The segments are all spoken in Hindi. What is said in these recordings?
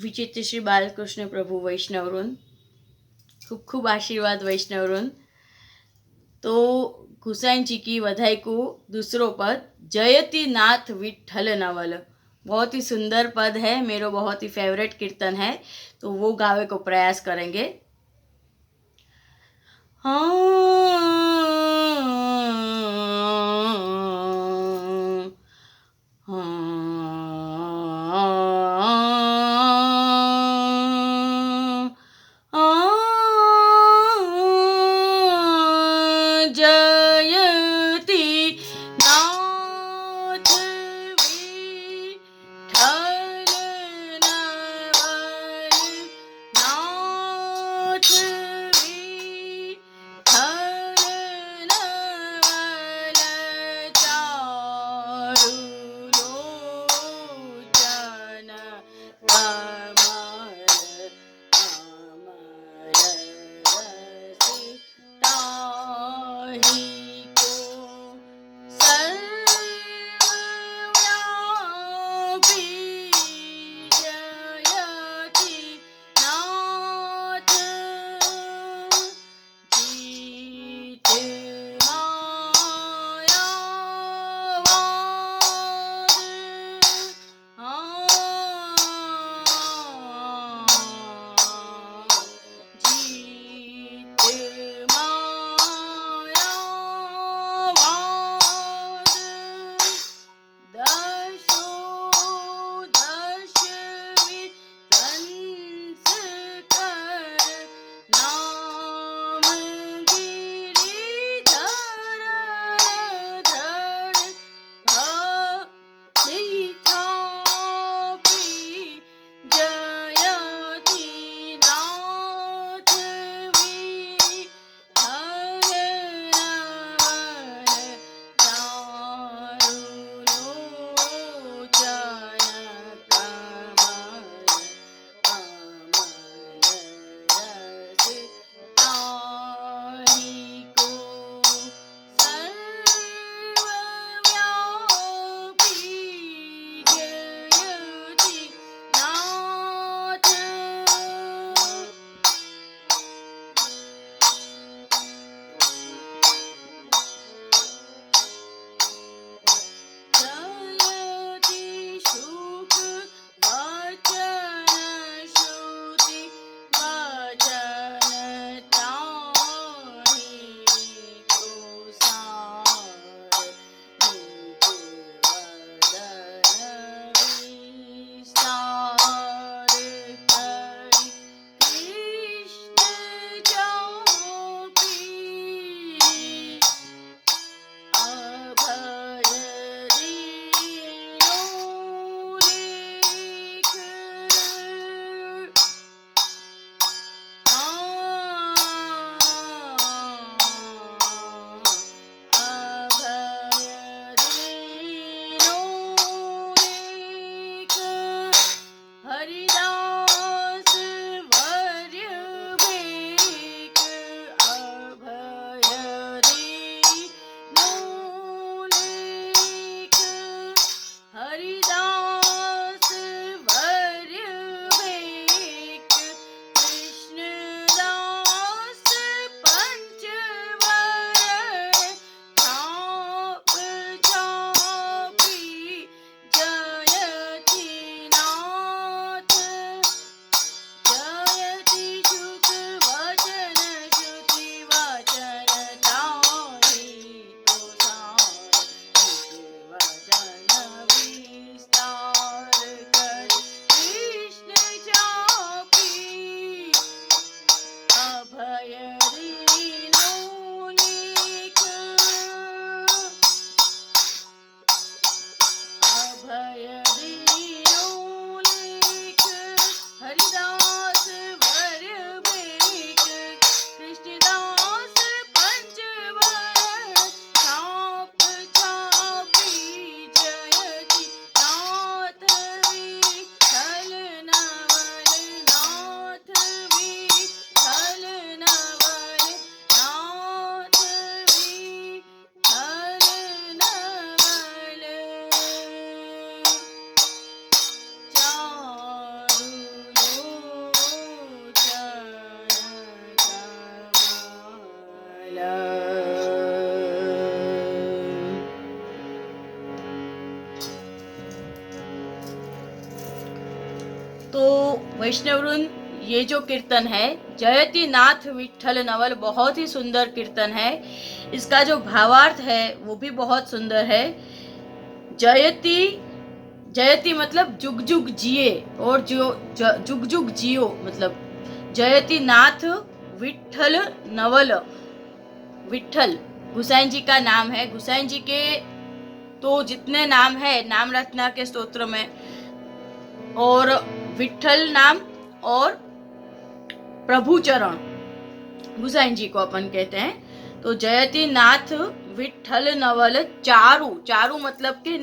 विचित्र श्री बालकृष्ण प्रभु वैष्णववृंद, खूब खूब आशीर्वाद वैष्णववृंद। तो गुसाई जी की वधाई को दूसरो पद, जयति नाथ विठ्ठल नवल, बहुत ही सुंदर पद है, मेरा बहुत ही फेवरेट कीर्तन है, तो वो गावे को प्रयास करेंगे। जयति नाथ विठ्ठल नवल, नाथ विठ्ठल नवल, वैष्णवरुन, ये जो कीर्तन है जयति नाथ विठल नवल, बहुत ही सुंदर कीर्तन है। इसका जो भावार्थ है वो भी बहुत सुंदर है। जयति, जयति मतलब जुग जुग जिए, और जो जुग जुग जियो मतलब जयति नाथ विठल नवल। विठल गुसाई जी का नाम है। गुसाई जी के तो जितने नाम है नाम रत्ना के स्तोत्र में, और विठल नाम और प्रभु चरण गुसाई जी को अपन कहते हैं। तो जयति नाथ विठल नवल चारु, चारु मतलब के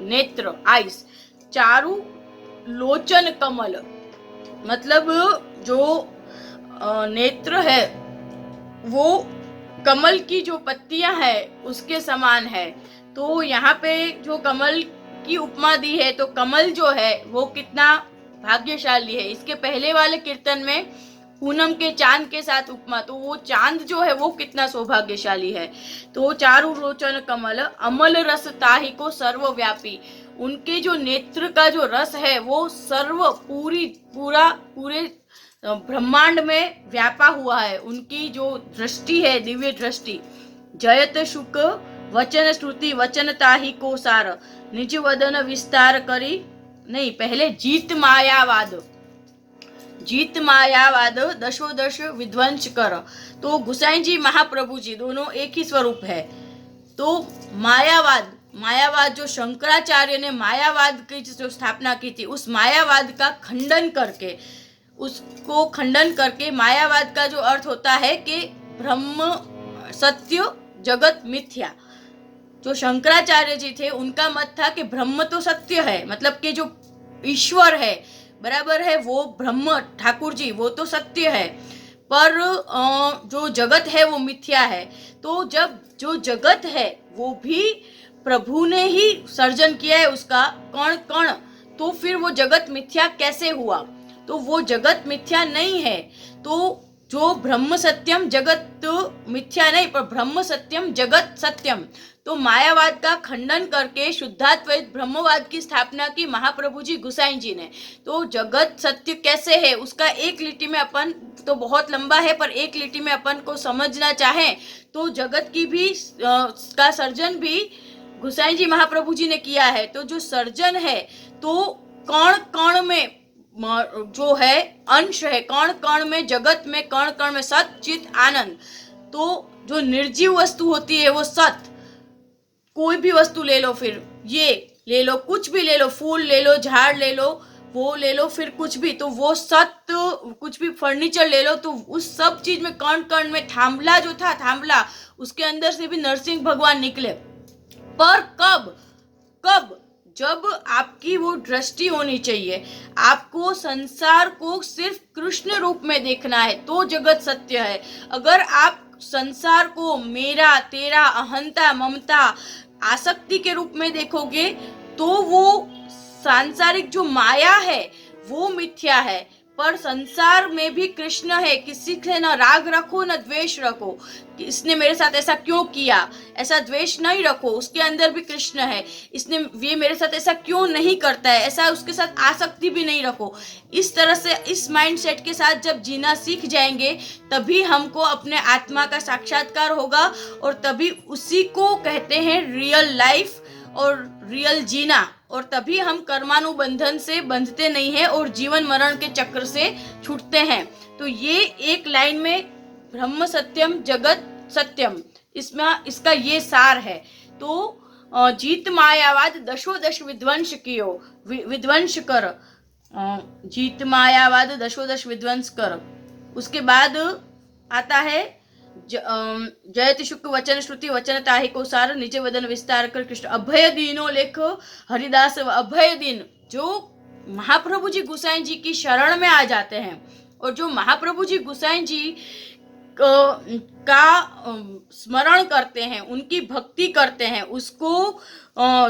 नेत्र, आइस, चारु लोचन कमल मतलब जो नेत्र है वो कमल की जो पत्तियां है उसके समान है। तो यहाँ पे जो कमल की उपमा दी है, तो कमल जो है वो कितना भाग्यशाली है। इसके पहले वाले कीर्तन में पूनम के चांद के साथ उपमा, तो वो चांद जो है वो कितना सौभाग्यशाली है। तो चारु रोचन कमल अमल रस ताहि को सर्वव्यापी, उनके जो नेत्र का जो रस है वो सर्व पूरे ब्रह्मांड में व्यापा हुआ है। उनकी जो दृष्टि है दिव्य दृष्टि। जयत शुक वचन श्रुति वचन ताहि को सार, निज वदन विस्तार करी, नहीं पहले जीत मायावाद, जीत मायावाद दशोदश विध्वंस कर। तो गुसाई जी महाप्रभु जी दोनों एक ही स्वरूप है। तो मायावाद, मायावाद जो शंकराचार्य ने मायावाद की जो स्थापना की थी, उस मायावाद का खंडन करके, उसको खंडन करके, मायावाद का जो अर्थ होता है कि ब्रह्म सत्य जगत मिथ्या। जो शंकराचार्य जी थे उनका मत था कि ब्रह्म तो सत्य है, मतलब कि जो ईश्वर है बराबर है वो ब्रह्म ठाकुर जी वो तो सत्य है, पर जो जगत है वो मिथ्या है। तो जब जो जगत है वो भी प्रभु ने ही सर्जन किया है, उसका कण कण, तो फिर वो जगत मिथ्या कैसे हुआ? तो वो जगत मिथ्या नहीं है। तो जो ब्रह्म सत्यम जगत मिथ्या नहीं, पर ब्रह्म सत्यम जगत सत्यम। तो मायावाद का खंडन करके शुद्धाद्वैत ब्रह्मवाद की स्थापना की महाप्रभु जी गुसाई जी ने। तो जगत सत्य कैसे है उसका एक लिटी में अपन, तो बहुत लंबा है पर एक लिटी में अपन को समझना चाहें तो जगत की भी का सर्जन भी गुसाई जी महाप्रभु जी ने किया है। तो जो सर्जन है तो कण कण में जो है अंश है, कण कण में जगत में, कण कण में सत चित आनंद। तो जो निर्जीव वस्तु होती है वो सत, कोई भी वस्तु ले लो, फिर ये ले लो, कुछ भी ले लो, फूल ले लो, झाड़ ले लो, वो ले लो, फिर कुछ भी, तो वो सत्य, कुछ भी फर्नीचर ले लो, तो उस सब चीज में कण कण में थांबला जो था, थांबला उसके अंदर से भी नरसिंह भगवान निकले। पर कब कब? जब आपकी वो दृष्टि होनी चाहिए, आपको संसार को सिर्फ कृष्ण रूप में देखना है तो जगत सत्य है। अगर आप संसार को मेरा तेरा अहंता ममता आसक्ति के रूप में देखोगे तो वो सांसारिक जो माया है वो मिथ्या है, पर संसार में भी कृष्ण है। किसी से न राग रखो न द्वेष रखो, इसने मेरे साथ ऐसा क्यों किया, ऐसा द्वेष नहीं रखो, उसके अंदर भी कृष्ण है। इसने ये मेरे साथ ऐसा क्यों नहीं करता है, ऐसा उसके साथ आसक्ति भी नहीं रखो। इस तरह से इस माइंडसेट के साथ जब जीना सीख जाएंगे तभी हमको अपने आत्मा का साक्षात्कार होगा, और तभी उसी को कहते हैं रियल लाइफ और रियल जीना। और तभी हम कर्मानुबंधन से बंधते नहीं हैं और जीवन मरण के चक्र से छूटते हैं। तो ये एक लाइन में ब्रह्म सत्यम जगत सत्यम, इसमें इसका ये सार है। तो जीत मायावाद दशोदश विध्वंस कियो, विध्वंस कर, जीत मायावाद दशोदश विध्वंस कर। उसके बाद आता है जयति शुक्र वचन श्रुति वचन ताहि को सार, निज वदन विस्तार कर कृष्ण अभय दीनो लेख हरिदास। अभय दिन जो महाप्रभु जी गुसाई जी की शरण में आ जाते हैं, और जो महाप्रभु जी गुसाई जी का स्मरण करते हैं, उनकी भक्ति करते हैं, उसको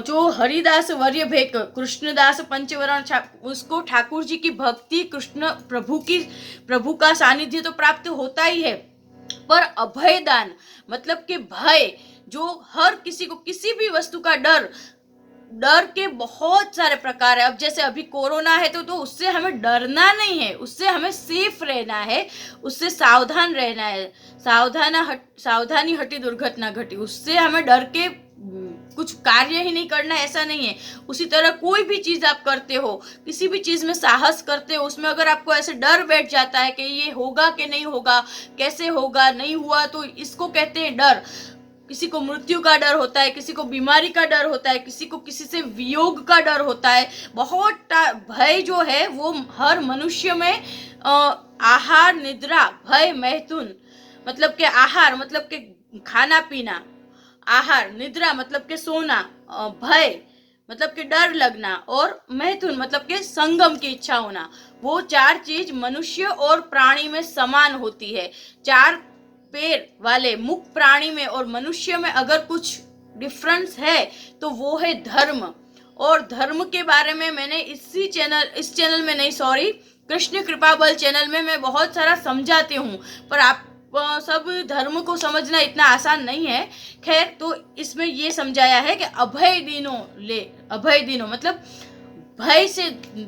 जो हरिदास वर्य भेक कृष्णदास पंचवरण, उसको ठाकुर जी की भक्ति, कृष्ण प्रभु का सानिध्य तो प्राप्त होता ही है, पर अभयदान मतलब कि भय, जो हर किसी को किसी भी वस्तु का डर डर के बहुत सारे प्रकार है। अब जैसे अभी कोरोना है तो उससे हमें डरना नहीं है, उससे हमें सेफ रहना है, उससे सावधान रहना है। सावधानी हटी दुर्घटना घटी। उससे हमें डर के कुछ कार्य ही नहीं करना, ऐसा नहीं है। उसी तरह कोई भी चीज आप करते हो, किसी भी चीज में साहस करते हो, उसमें अगर आपको ऐसे डर बैठ जाता है कि ये होगा कि नहीं होगा, कैसे होगा, नहीं हुआ, तो इसको कहते हैं डर। किसी को मृत्यु का डर होता है, किसी को बीमारी का डर होता है, किसी को किसी से वियोग का डर होता है। बहुत भय जो है वो हर मनुष्य में आहार, निद्रा, भय, मैथुन मतलब के आहार मतलब के खाना पीना, आहार, निद्रा मतलब के सोना, भय मतलब के डर लगना, और मैथुन मतलब के संगम की इच्छा होना, वो चार चीज मनुष्य और प्राणी में समान होती है। चार पैर वाले मुख प्राणी में और मनुष्य में अगर कुछ डिफरेंस है तो वो है धर्म। और धर्म के बारे में मैंने इस चैनल में नहीं, सॉरी, कृष्ण कृपा बल चैनल में मैं बहुत सारा समझाती हूँ, पर आप सब धर्म को समझना इतना आसान नहीं है। खैर, तो इसमें ये समझाया है कि अभय दिनों मतलब भय से,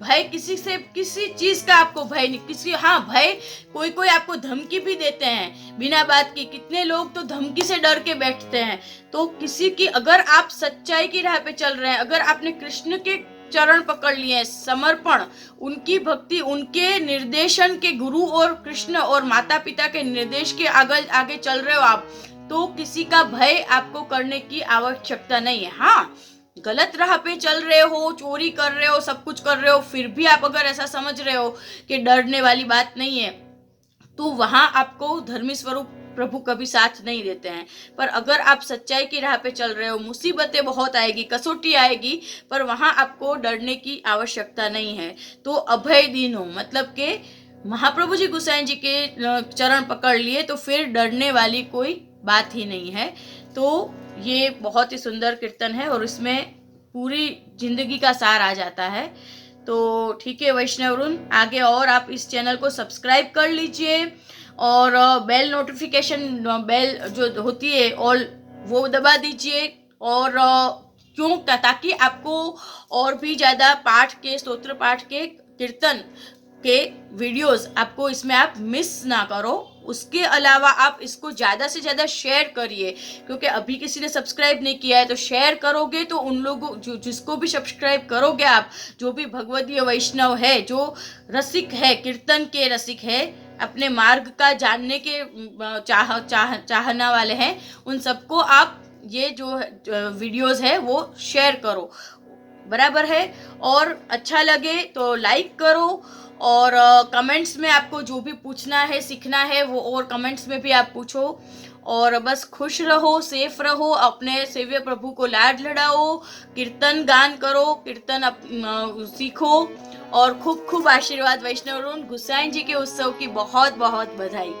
भय किसी से, किसी चीज का आपको भय नहीं, किसी, हाँ भय, कोई आपको धमकी भी देते हैं बिना बात की। कितने लोग तो धमकी से डर के बैठते हैं। तो किसी की, अगर आप सच्चाई की राह पे चल रहे हैं, अगर आपने कृष्ण के चरण पकड़ लिए, समर्पण, उनकी भक्ति, उनके निर्देशन के, गुरु और कृष्ण और माता पिता के निर्देश के आगे चल रहे हो आप, तो किसी का भय आपको करने की आवश्यकता नहीं है। हाँ, गलत राह पे चल रहे हो, चोरी कर रहे हो, सब कुछ कर रहे हो, फिर भी आप अगर ऐसा समझ रहे हो कि डरने वाली बात नहीं है, तो वहां आपको धर्मी स्वरूप प्रभु कभी साथ नहीं देते हैं। पर अगर आप सच्चाई की राह पे चल रहे हो, मुसीबतें बहुत आएगी, कसौटी आएगी, पर वहां आपको डरने की आवश्यकता नहीं है। तो अभय दीनो मतलब के महाप्रभु जी गोसाई जी के चरण पकड़ लिए तो फिर डरने वाली कोई बात ही नहीं है। तो ये बहुत ही सुंदर कीर्तन है और इसमें पूरी जिंदगी का सार आ जाता है। तो ठीक है वैष्णवरुन, आगे और आप इस चैनल को सब्सक्राइब कर लीजिए और बेल नोटिफिकेशन बेल जो होती है ऑल, वो दबा दीजिए। और क्यों, ताकि आपको और भी ज़्यादा पाठ के, स्तोत्र पाठ के, कीर्तन के वीडियोस आपको इसमें आप मिस ना करो। उसके अलावा आप इसको ज़्यादा से ज़्यादा शेयर करिए, क्योंकि अभी किसी ने सब्सक्राइब नहीं किया है, तो शेयर करोगे तो उन लोगों जिसको भी सब्सक्राइब करोगे आप, जो भी भगवदीय वैष्णव है, जो रसिक है, कीर्तन के रसिक है, अपने मार्ग का जानने के चाहना वाले हैं, उन सबको आप ये जो वीडियोस है वो शेयर करो, बराबर है। और अच्छा लगे तो लाइक करो, और कमेंट्स में आपको जो भी पूछना है, सीखना है, वो और कमेंट्स में भी आप पूछो। और बस खुश रहो, सेफ रहो, अपने सेव्य प्रभु को लाड लड़ाओ, कीर्तन गान करो, कीर्तन सीखो, और खूब खूब आशीर्वाद। वैष्णव गोसाई जी के उत्सव की बहुत बहुत बधाई।